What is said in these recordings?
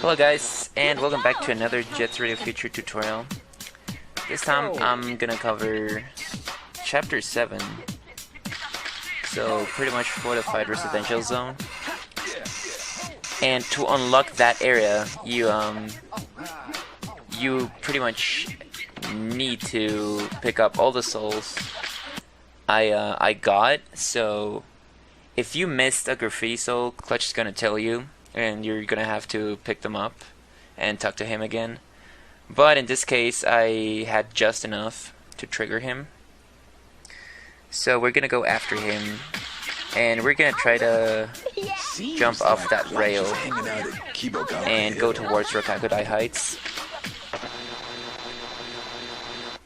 Hello guys, and welcome back to another Jets Radio Future tutorial. This time I'm gonna cover Chapter 7. So pretty much Fortified Residential Zone. And to unlock that area, you pretty much need to pick up all the souls I got. So if you missed a graffiti soul, Clutch is gonna tell you, and you're gonna have to pick them up and talk to him again. But in this case, I had just enough to trigger him. So we're gonna go after him, and we're gonna try to jump off that rail and go towards Rokakudai Heights.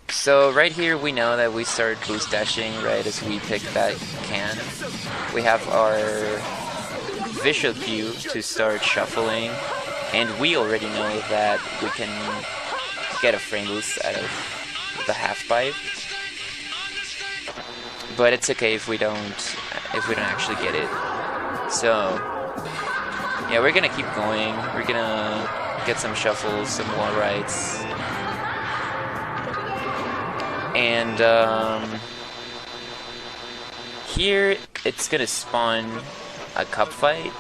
So right here we know that we start boost dashing right as we pick that can. We have our visual cue to start shuffling, and we already know that we can get a frame boost out of the half pipe. But it's okay if we don't actually get it. So yeah, we're gonna keep going. We're gonna get some shuffles, some wall rides. And here it's gonna spawn a cup fight,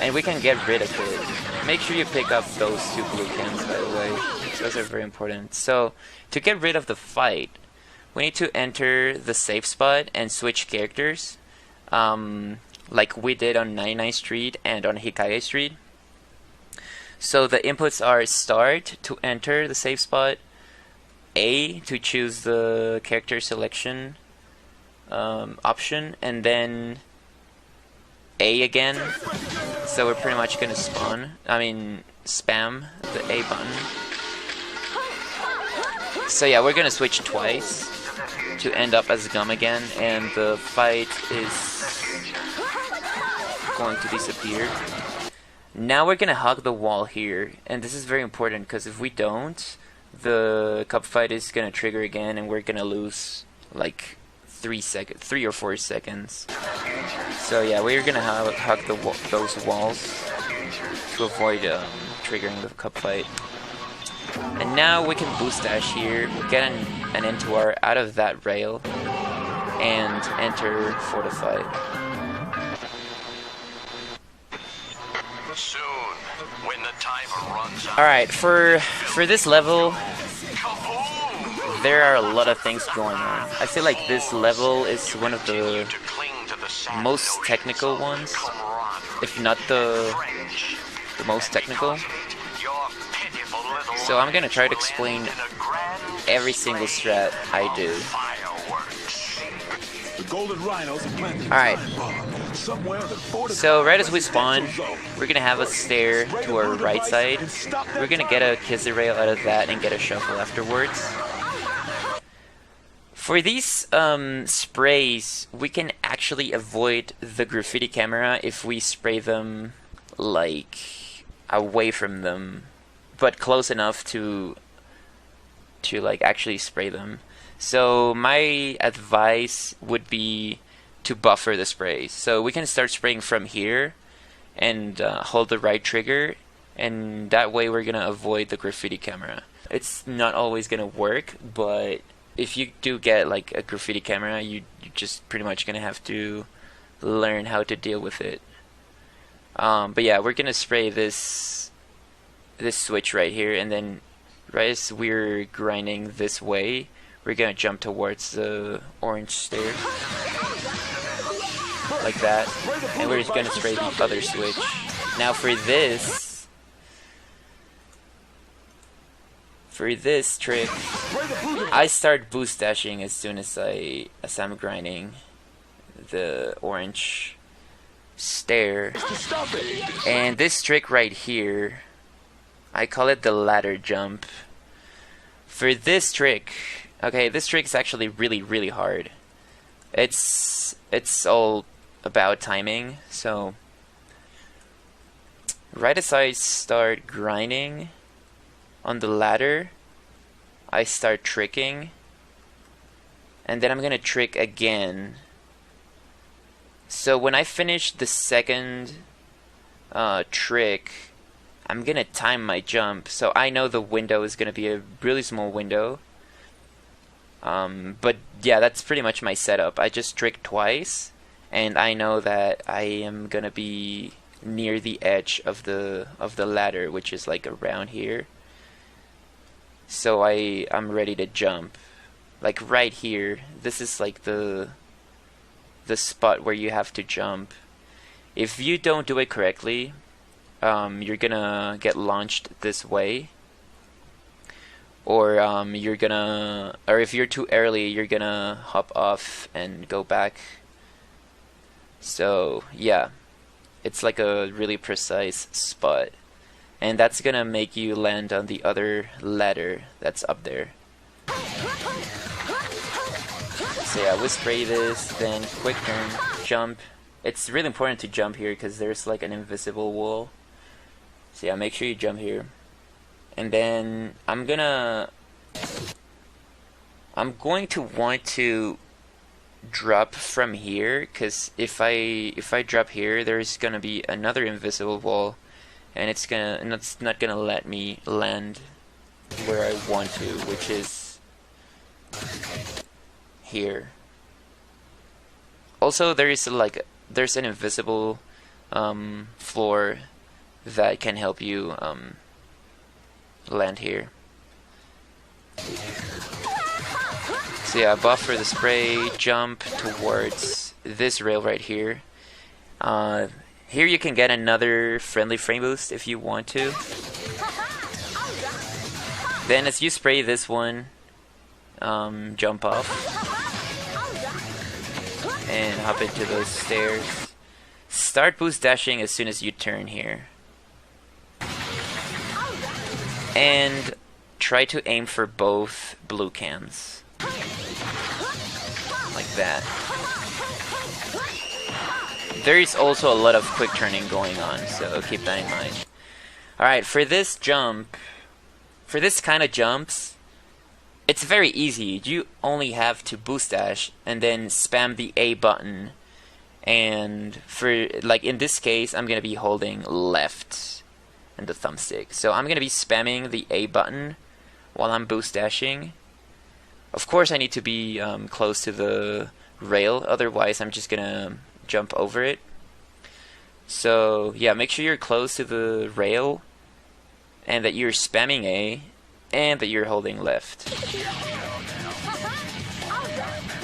and we can get rid of it. Make sure you pick up those two blue cans, by the way. Those are very important. So to get rid of the fight, we need to enter the safe spot and switch characters, like we did on 99th Street and on Hikage Street. So the inputs are start to enter the safe spot, A to choose the character selection option, and then A again. So we're pretty much gonna spam the A button. So yeah, we're gonna switch twice to end up as Gum again, and the fight is going to disappear. Now we're gonna hug the wall here, and this is very important because if we don't, the cup fight is gonna trigger again, and we're gonna lose like 3 or 4 seconds. So yeah, we're gonna hug those walls to avoid triggering the cup fight. And now we can boost dash here, get an N2R out of that rail, and enter Fortified. Soon, when the timer runs out. Alright, for this level, there are a lot of things going on. I feel like this level is one of the most technical ones, if not the most technical. So I'm gonna try to explain every single strat I do. Alright, so right as we spawn, we're gonna have a stair to our right side. We're gonna get a Kizzy rail out of that and get a shuffle afterwards. For these sprays, we can actually avoid the graffiti camera if we spray them like away from them, but close enough to like actually spray them. So my advice would be to buffer the sprays. So we can start spraying from here and hold the right trigger, and that way we're gonna avoid the graffiti camera. It's not always gonna work, but if you do get like a graffiti camera, you're just pretty much gonna have to learn how to deal with it. But yeah, we're gonna spray this switch right here, and then right as we're grinding this way, we're gonna jump towards the orange stair like that, and we're just gonna spray the other switch. Now for this trick, I start boost dashing as soon as I'm grinding the orange stair. And this trick right here, I call it the ladder jump. For this trick, okay, this trick is actually really hard. It's all about timing. So right as I start grinding on the ladder, I start tricking, and then I'm gonna trick again. So when I finish the second trick, I'm gonna time my jump, so I know the window is gonna be a really small window. But yeah, that's pretty much my setup. I just trick twice, and I know that I am gonna be near the edge of the ladder, which is like around here. So I'm ready to jump, like right here. This is like the spot where you have to jump. If you don't do it correctly, you're gonna get launched this way, or or if you're too early, you're gonna hop off and go back. So yeah, it's like a really precise spot, and that's gonna make you land on the other ladder that's up there. So yeah, we spray this, then quick turn, jump. It's really important to jump here because there's like an invisible wall. So yeah, make sure you jump here. And then I'm going to want to drop from here, because if I drop here, there's gonna be another invisible wall, and it's not gonna let me land where I want to, which is here. Also, there's an invisible floor that can help you land here. So yeah, buff for the spray, jump towards this rail right here. Here you can get another friendly frame boost if you want to. Then as you spray this one, jump off and hop into those stairs. Start boost dashing as soon as you turn here. And try to aim for both blue cans. Like that. There is also a lot of quick turning going on, so keep that in mind. Alright, for this jump, for this kind of jumps, it's very easy. You only have to boost dash and then spam the A button. And for, like in this case, I'm gonna be holding left and the thumbstick. So I'm gonna be spamming the A button while I'm boost dashing. Of course I need to be close to the rail, otherwise I'm just gonna jump over it. So yeah, make sure you're close to the rail and that you're spamming A and that you're holding left.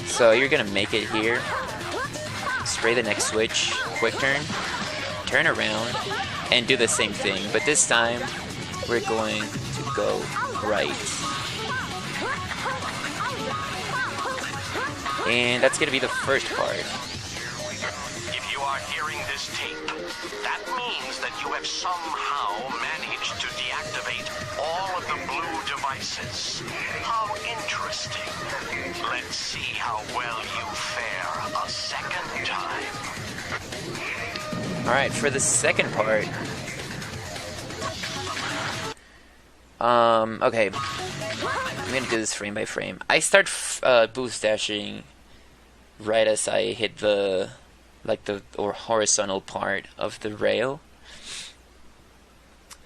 So you're gonna make it here. Spray the next switch, quick turn around, and do the same thing. But this time, we're going to go right. And that's gonna be the first part. If you are hearing this tape, that means that you have somehow managed to deactivate all of the blue devices. How interesting. Let's see how well you fare a second time. Alright, for the second part, okay, I'm gonna do this frame by frame. I start boost dashing right as I hit the horizontal part of the rail,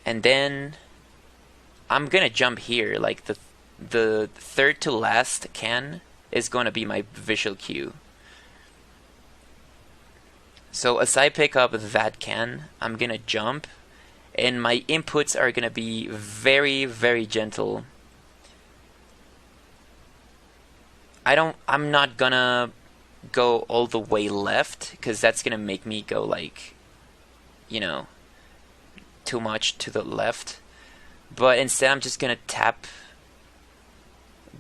and then I'm gonna jump here. Like the third to last can is gonna be my visual cue. So as I pick up that can, I'm gonna jump, and my inputs are gonna be very, very gentle. I'm not gonna go all the way left, because that's gonna make me go like, you know, too much to the left. But instead I'm just gonna tap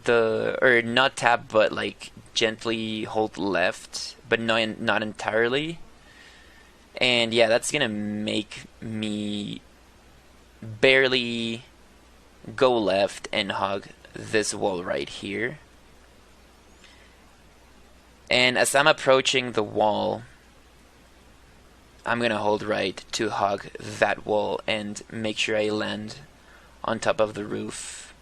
or not tap, but like gently hold left, but not entirely. And yeah, that's gonna make me barely go left and hug this wall right here. And as I'm approaching the wall, I'm gonna hold right to hug that wall and make sure I land on top of the roof.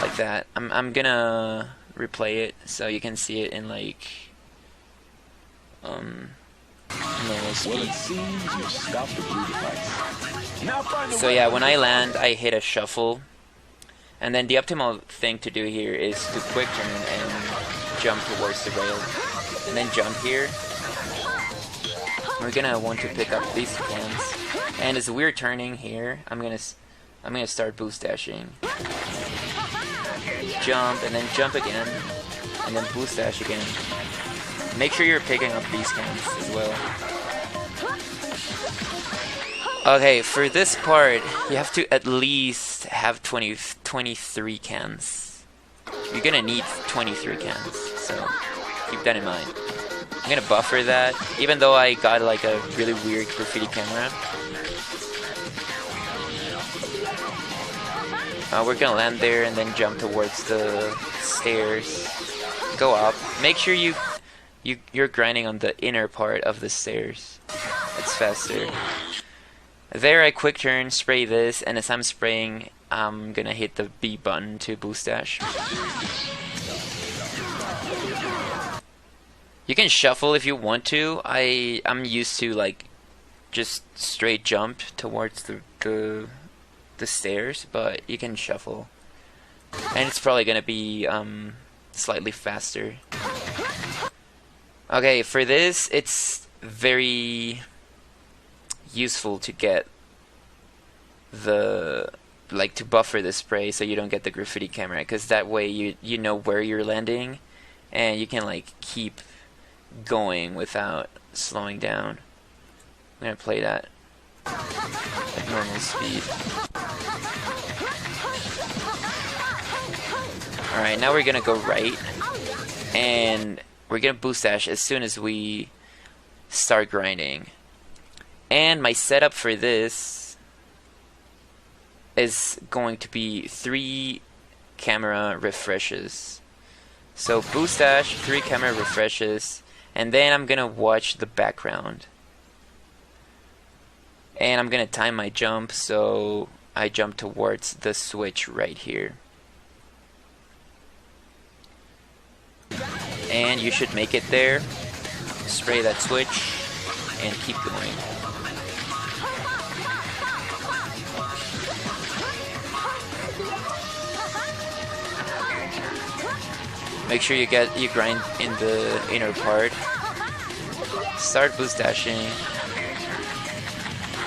Like that. I'm gonna replay it so you can see it in like normal Well, speed. it seems you stopped the blue device. Now find the So way yeah, to when the I front. land, I hit a shuffle. And then the optimal thing to do here is to quick turn and jump towards the rail. And then jump here. We're gonna want to pick up these cans. And as we're turning here, I'm gonna start boost dashing. Jump and then jump again. And then boost dash again. Make sure you're picking up these cans as well. Okay, for this part, you have to at least have 23 cans. You're gonna need 23 cans, so keep that in mind. I'm gonna buffer that, even though I got like a really weird graffiti camera. We're gonna land there and then jump towards the stairs. Go up. Make sure you're grinding on the inner part of the stairs. It's faster. There I quick turn, spray this, and as I'm spraying, I'm gonna hit the B button to boost dash. You can shuffle if you want to. I'm used to like just straight jump towards the stairs, but you can shuffle. And it's probably gonna be slightly faster. Okay, for this it's very useful to get the to buffer the spray so you don't get the graffiti camera, because that way you know where you're landing and you can like keep going without slowing down. I'm gonna play that at normal speed. Alright, now we're gonna go right and we're gonna boost dash as soon as we start grinding. And my setup for this is going to be 3 camera refreshes. So boost dash, 3 camera refreshes, and then I'm gonna watch the background. And I'm gonna time my jump so I jump towards the switch right here. And you should make it there. Spray that switch and keep going. Make sure you grind in the inner part. Start boost dashing.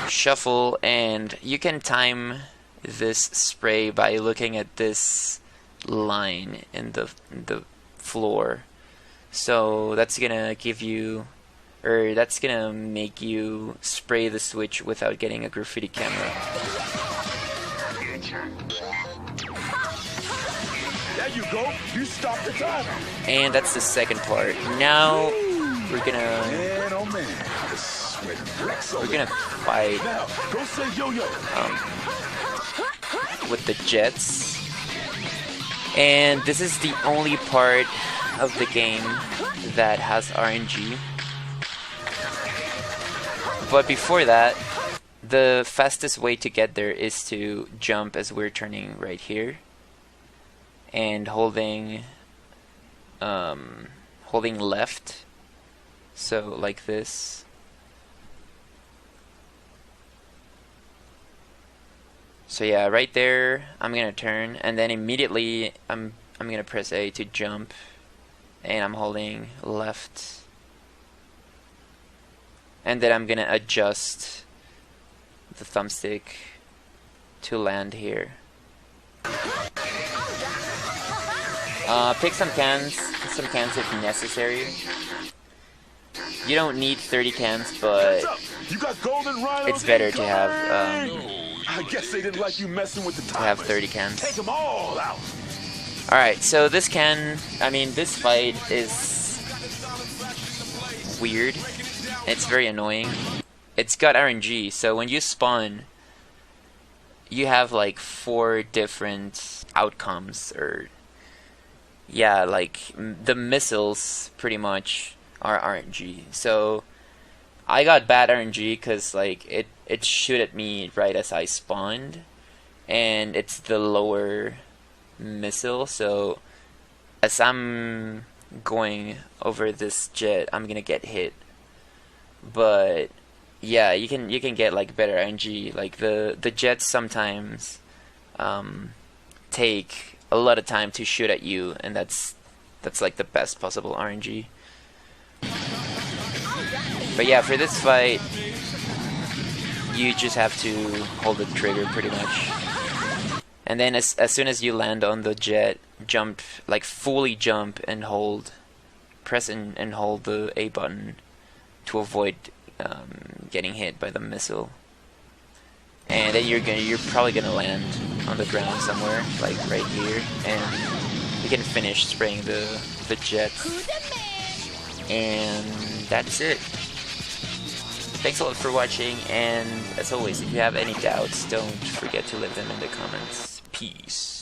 Shuffle, and you can time this spray by looking at this line in the floor. So that's gonna give you, or that's gonna make you spray the switch without getting a graffiti camera. There you go. You stopped the timer. And that's the second part. Now we're gonna Man, oh man. we're gonna fight Now, go say Yayo. with the jets. And this is the only part of the game that has RNG. But before that, the fastest way to get there is to jump as we're turning right here. And holding left. So like this. So yeah, right there, I'm gonna turn, and then immediately I'm gonna press A to jump, and I'm holding left, and then I'm gonna adjust the thumbstick to land here. Pick some cans if necessary. You don't need 30 cans, but You got golden rhinos it's better to have I guess they didn't like you messing with the to have timers. 30 cans. Take them all out. Alright, so this fight is weird. It's very annoying. It's got RNG, so when you spawn, you have like 4 different outcomes, or yeah, like the missiles pretty much are RNG. So I got bad RNG because like it shoot at me right as I spawned, and it's the lower missile, so as I'm going over this jet, I'm gonna get hit but yeah, you can get like better RNG. Like the jets sometimes take a lot of time to shoot at you, and that's like the best possible RNG. But yeah, for this fight, you just have to hold the trigger pretty much. And then as soon as you land on the jet, jump, like fully jump and hold, press and hold the A button to avoid getting hit by the missile. And then you're probably gonna land on the ground somewhere, like right here, and you can finish spraying the jet. And that's it. Thanks a lot for watching, and as always, if you have any doubts, don't forget to leave them in the comments. Peace.